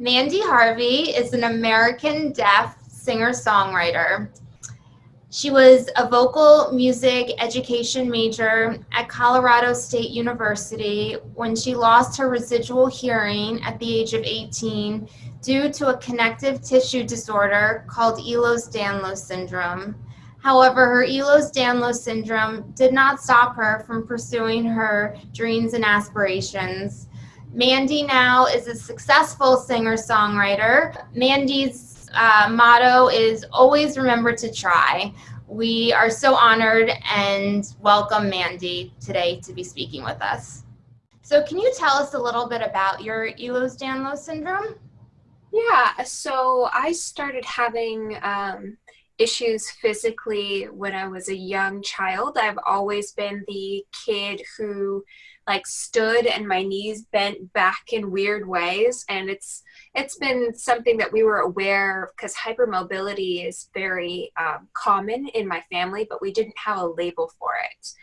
Mandy Harvey is an American deaf singer-songwriter. She was a vocal music education major at Colorado State University when she lost her residual hearing at the age of 18 due to a connective tissue disorder called Ehlers-Danlos syndrome. However, her Ehlers-Danlos syndrome did not stop her from pursuing her dreams and aspirations. Mandy now is a successful singer-songwriter. Mandy's motto is always remember to try. We are so honored and welcome Mandy today to be speaking with us. So can you tell us a little bit about your Ehlers-Danlos syndrome? Yeah, so I started having issues physically when I was a young child. I've always been the kid who stood and my knees bent back in weird ways, and it's been something that we were aware of because hypermobility is very common in my family, but we didn't have a label for it.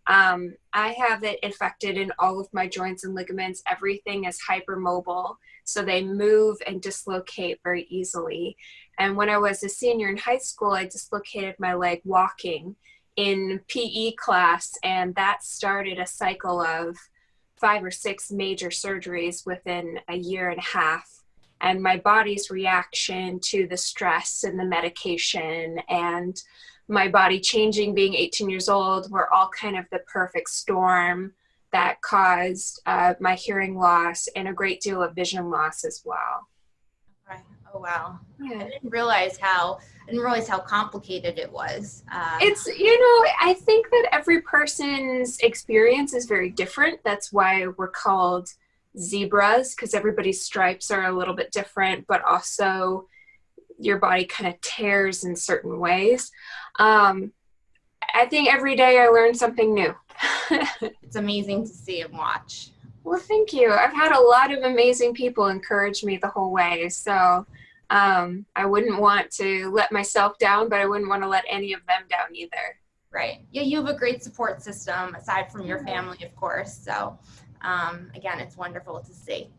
I have it affected in all of my joints and ligaments. Everything is hypermobile, so they move and dislocate very easily. And when I was a senior in high school, I dislocated my leg walking in PE class, and that started a cycle of 5 or 6 major surgeries within a year and a half. And my body's reaction to the stress and the medication and my body changing, being 18 years old, were all kind of the perfect storm that caused my hearing loss and a great deal of vision loss as well. Right. Oh wow! Yeah. I didn't realize how complicated it was. It's, I think that every person's experience is very different. That's why we're called zebras, because everybody's stripes are a little bit different, but also your body kind of tears in certain ways. I think every day I learn something new. It's amazing to see and watch. Well, thank you. I've had a lot of amazing people encourage me the whole way. So I wouldn't want to let myself down, but I wouldn't want to let any of them down either. Right. Yeah, you have a great support system aside from your family, of course. So again, it's wonderful to see.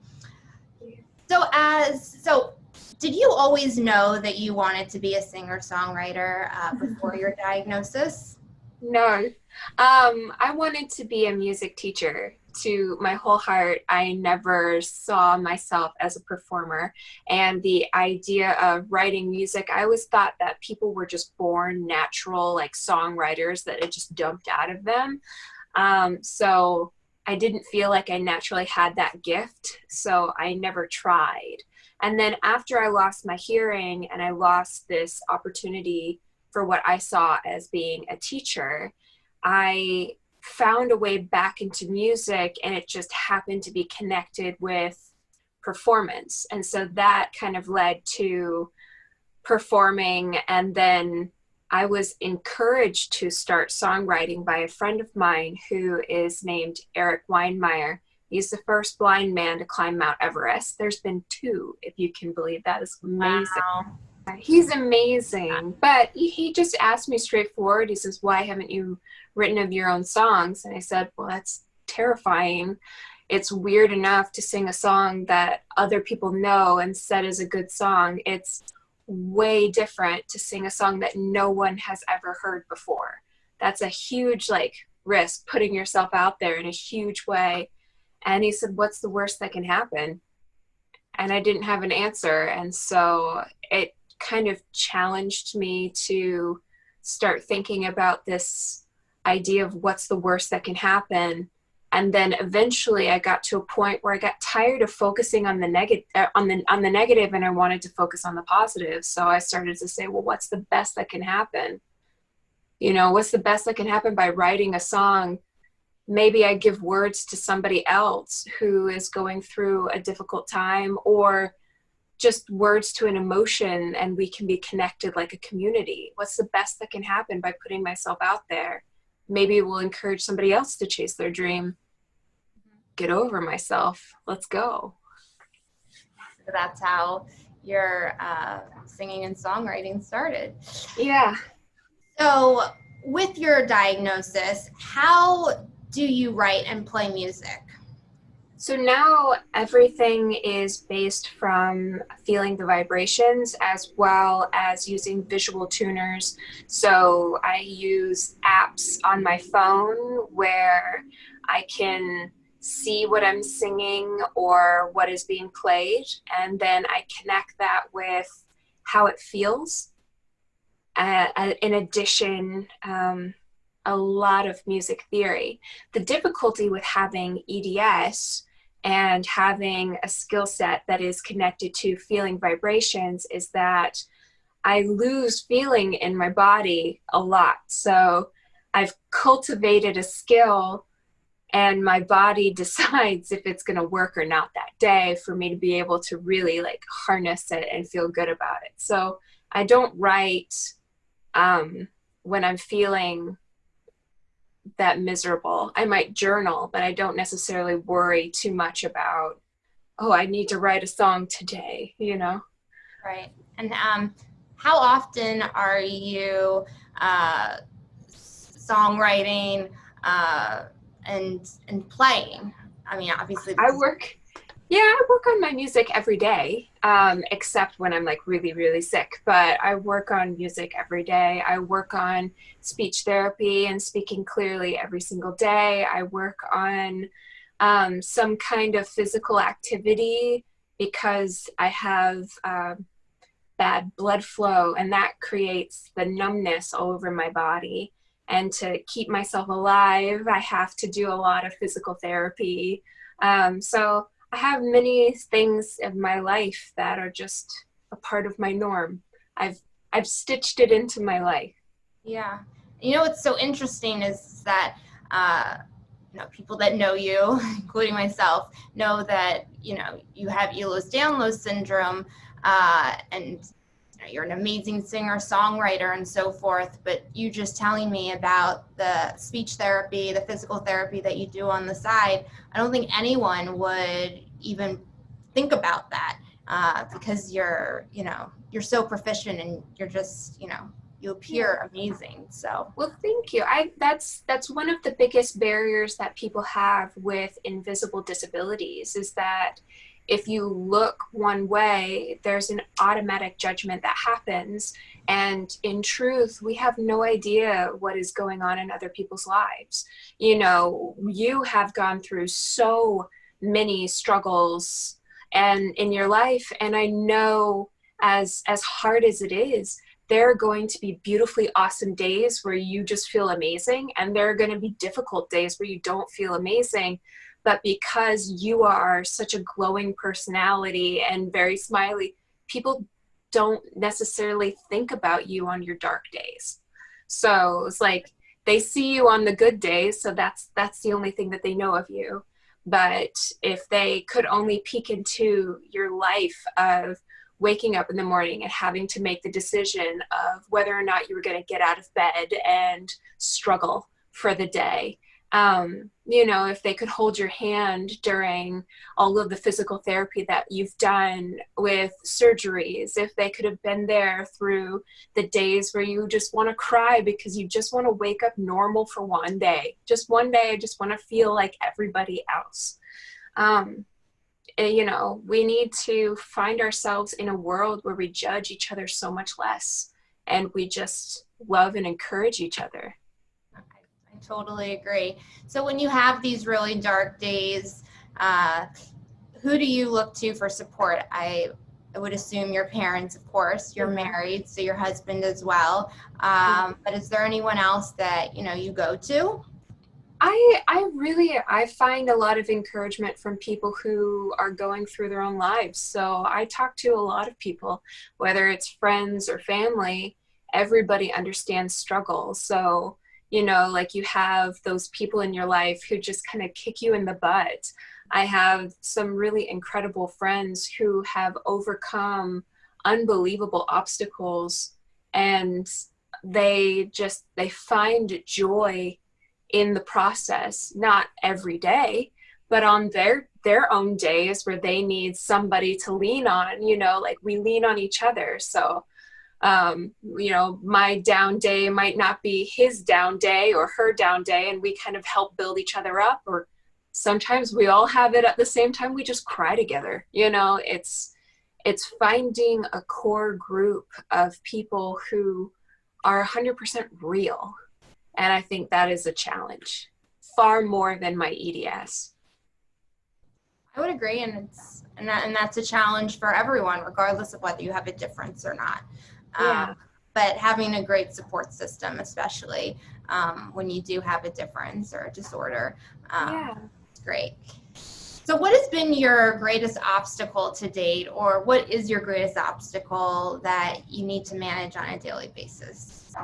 So did you always know that you wanted to be a singer-songwriter before your diagnosis? No. I wanted to be a music teacher. To my whole heart, I never saw myself as a performer. And the idea of writing music, I always thought that people were just born natural, songwriters that it just dumped out of them. So I didn't feel like I naturally had that gift, so I never tried. And then after I lost my hearing and I lost this opportunity for what I saw as being a teacher, I found a way back into music, and it just happened to be connected with performance. And so that kind of led to performing, and then I was encouraged to start songwriting by a friend of mine who is named Eric Weinmeier. He's the first blind man to climb Mount Everest. There's been 2, if you can believe that. Is amazing. Wow. He's amazing. But he just asked me straightforward. He says, why haven't you written of your own songs? And I said, well, that's terrifying. It's weird enough to sing a song that other people know and said is a good song. It's way different to sing a song that no one has ever heard before. That's a huge risk, putting yourself out there in a huge way. And he said, what's the worst that can happen? And I didn't have an answer. And so it kind of challenged me to start thinking about this idea of what's the worst that can happen. And then eventually I got to a point where I got tired of focusing on the negative, and I wanted to focus on the positive. So I started to say, well, what's the best that can happen? What's the best that can happen by writing a song? Maybe I give words to somebody else who is going through a difficult time, or just words to an emotion, and we can be connected like a community. What's the best that can happen by putting myself out there? Maybe it will encourage somebody else to chase their dream. Get over myself. Let's go. So that's how your singing and songwriting started. Yeah. So with your diagnosis, how do you write and play music? So now everything is based from feeling the vibrations as well as using visual tuners. So I use apps on my phone where I can see what I'm singing or what is being played, and then I connect that with how it feels. In addition, a lot of music theory. The difficulty with having EDS and having a skill set that is connected to feeling vibrations is that I lose feeling in my body a lot. So I've cultivated a skill and my body decides if it's going to work or not that day for me to be able to really like harness it and feel good about it. So I don't write when I'm feeling that miserable. I might journal, but I don't necessarily worry too much about, oh, I need to write a song today, you know? Right. And how often are you songwriting and playing? I mean, obviously, I work on my music every day, except when I'm like really, really sick. But I work on music every day. I work on speech therapy and speaking clearly every single day. I work on some kind of physical activity because I have bad blood flow, and that creates the numbness all over my body. And to keep myself alive, I have to do a lot of physical therapy. So I have many things in my life that are just a part of my norm. I've stitched it into my life. yeah. You know what's so interesting is that people that know you, including myself, know that you have Ehlers-Danlos syndrome, and you're an amazing singer, songwriter, and so forth. But you just telling me about the speech therapy, the physical therapy that you do on the side, I don't think anyone would even think about that, because you're so proficient and you're just, you appear amazing. So, well, thank you. That's one of the biggest barriers that people have with invisible disabilities is that if you look one way, there's an automatic judgment that happens. And in truth, we have no idea what is going on in other people's lives. You have gone through so many struggles and in your life. And I know as hard as it is, there are going to be beautifully awesome days where you just feel amazing. And there are going to be difficult days where you don't feel amazing. But because you are such a glowing personality and very smiley, people don't necessarily think about you on your dark days. So it's like they see you on the good days, so that's the only thing that they know of you. But if they could only peek into your life of waking up in the morning and having to make the decision of whether or not you were going to get out of bed and struggle for the day, if they could hold your hand during all of the physical therapy that you've done with surgeries, if they could have been there through the days where you just want to cry because you just want to wake up normal for one day, I just want to feel like everybody else. We need to find ourselves in a world where we judge each other so much less and we just love and encourage each other. I totally agree. So when you have these really dark days, who do you look to for support? I would assume your parents, of course. You're married, so your husband as well. But is there anyone else that you go to? I find a lot of encouragement from people who are going through their own lives. So I talk to a lot of people, whether it's friends or family. Everybody understands struggle. So like you have those people in your life who just kind of kick you in the butt. I have some really incredible friends who have overcome unbelievable obstacles, and they find joy in the process, not every day, but on their own days where they need somebody to lean on, like we lean on each other. So my down day might not be his down day or her down day, and we kind of help build each other up, or sometimes we all have it at the same time. We just cry together. You know, it's finding a core group of people who are 100% real. And I think that is a challenge, far more than my EDS. I would agree, and that's a challenge for everyone, regardless of whether you have a difference or not. Yeah. But having a great support system, especially when you do have a difference or a disorder, it's great. So what has been your greatest obstacle to date, or what is your greatest obstacle that you need to manage on a daily basis?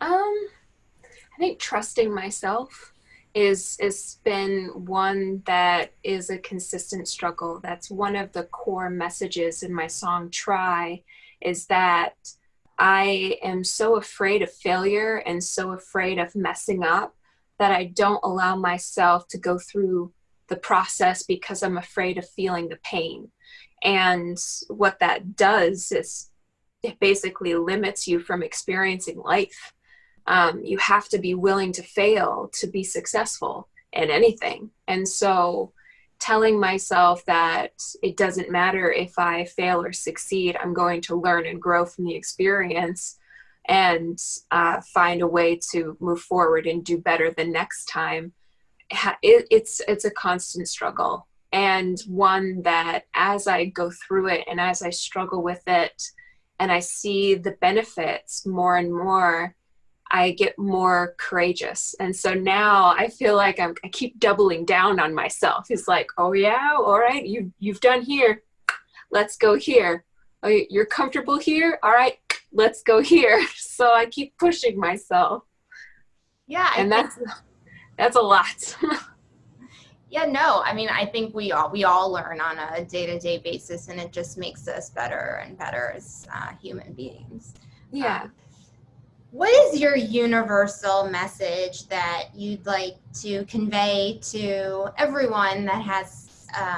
I think trusting myself is been one that is a consistent struggle. That's one of the core messages in my song Try, is that I am so afraid of failure and so afraid of messing up that I don't allow myself to go through the process because I'm afraid of feeling the pain. And what that does is it basically limits you from experiencing life. You have to be willing to fail to be successful in anything. And so telling myself that it doesn't matter if I fail or succeed, I'm going to learn and grow from the experience and find a way to move forward and do better the next time. It's a constant struggle, and one that as I go through it and as I struggle with it and I see the benefits more and more, I get more courageous. And so now I feel like I keep doubling down on myself. It's like, oh yeah, all right, you've done here, let's go here. Oh, you're comfortable here, all right, let's go here. So I keep pushing myself. Yeah, and that's a lot. Yeah, no, I mean, I think we all learn on a day-to-day basis, and it just makes us better and better as human beings. Yeah. What is your universal message that you'd like to convey to everyone that has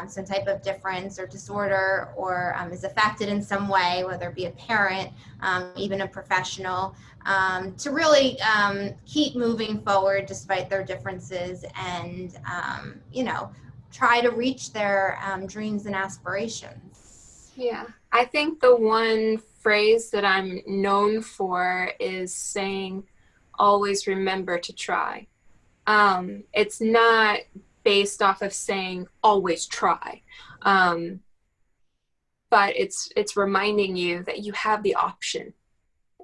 some type of difference or disorder, or is affected in some way, whether it be a parent, even a professional, to really keep moving forward despite their differences and, try to reach their dreams and aspirations? Yeah, I think the one phrase that I'm known for is saying, always remember to try. It's not based off of saying always try, but it's reminding you that you have the option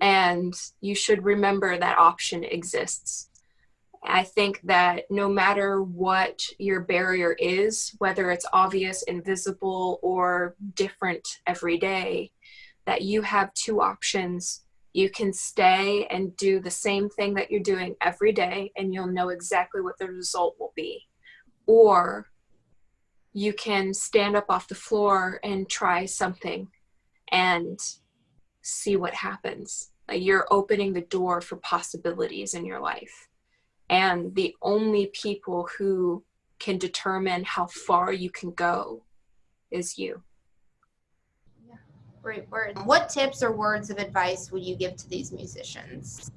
and you should remember that option exists. I think that no matter what your barrier is, whether it's obvious, invisible, or different every day, that you have two options. You can stay and do the same thing that you're doing every day and you'll know exactly what the result will be. Or you can stand up off the floor and try something and see what happens. Like, you're opening the door for possibilities in your life. And the only people who can determine how far you can go is you. Yeah, great words. What tips or words of advice would you give to these musicians?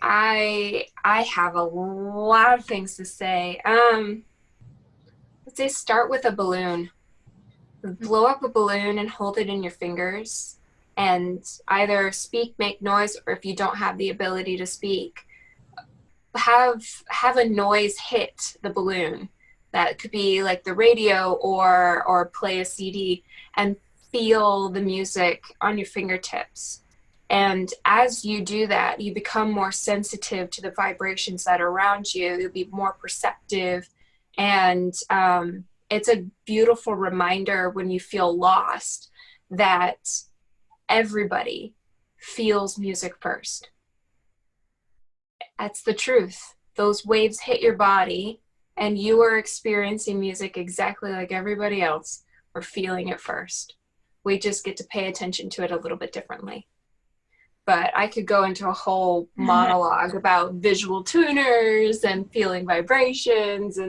I have a lot of things to say. Let's say start with a balloon. Blow up a balloon and hold it in your fingers and either speak, make noise, or if you don't have the ability to speak, have a noise hit the balloon. That could be like the radio or play a CD, and feel the music on your fingertips. And as you do that, you become more sensitive to the vibrations that are around you. You'll be more perceptive. And it's a beautiful reminder when you feel lost that everybody feels music first. That's the truth. Those waves hit your body and you are experiencing music exactly like everybody else, or feeling it first. We just get to pay attention to it a little bit differently. But I could go into a whole monologue about visual tuners and feeling vibrations,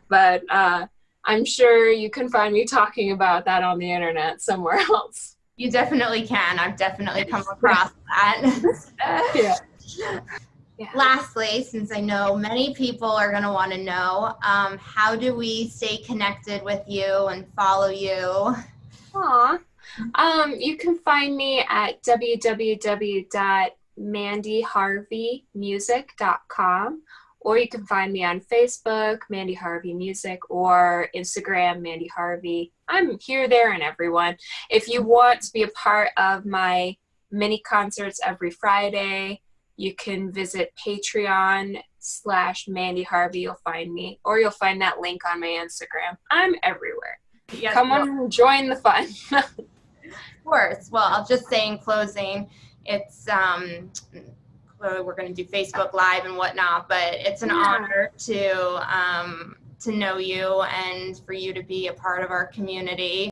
but I'm sure you can find me talking about that on the internet somewhere else. You definitely can. I've definitely come across that. Yeah. Yeah. Lastly, since I know many people are going to want to know, how do we stay connected with you and follow you? Aw. You can find me at www.mandyharveymusic.com, or you can find me on Facebook, Mandy Harvey Music, or Instagram, Mandy Harvey. I'm here, there, and everyone. If you want to be a part of my mini concerts every Friday, you can visit Patreon/Mandy Harvey. You'll find me, or you'll find that link on my Instagram. I'm everywhere. Yes, Come on and join the fun. of course. Well, I'll just say in closing, it's we're going to do Facebook Live and whatnot, but it's an honor to know you and for you to be a part of our community.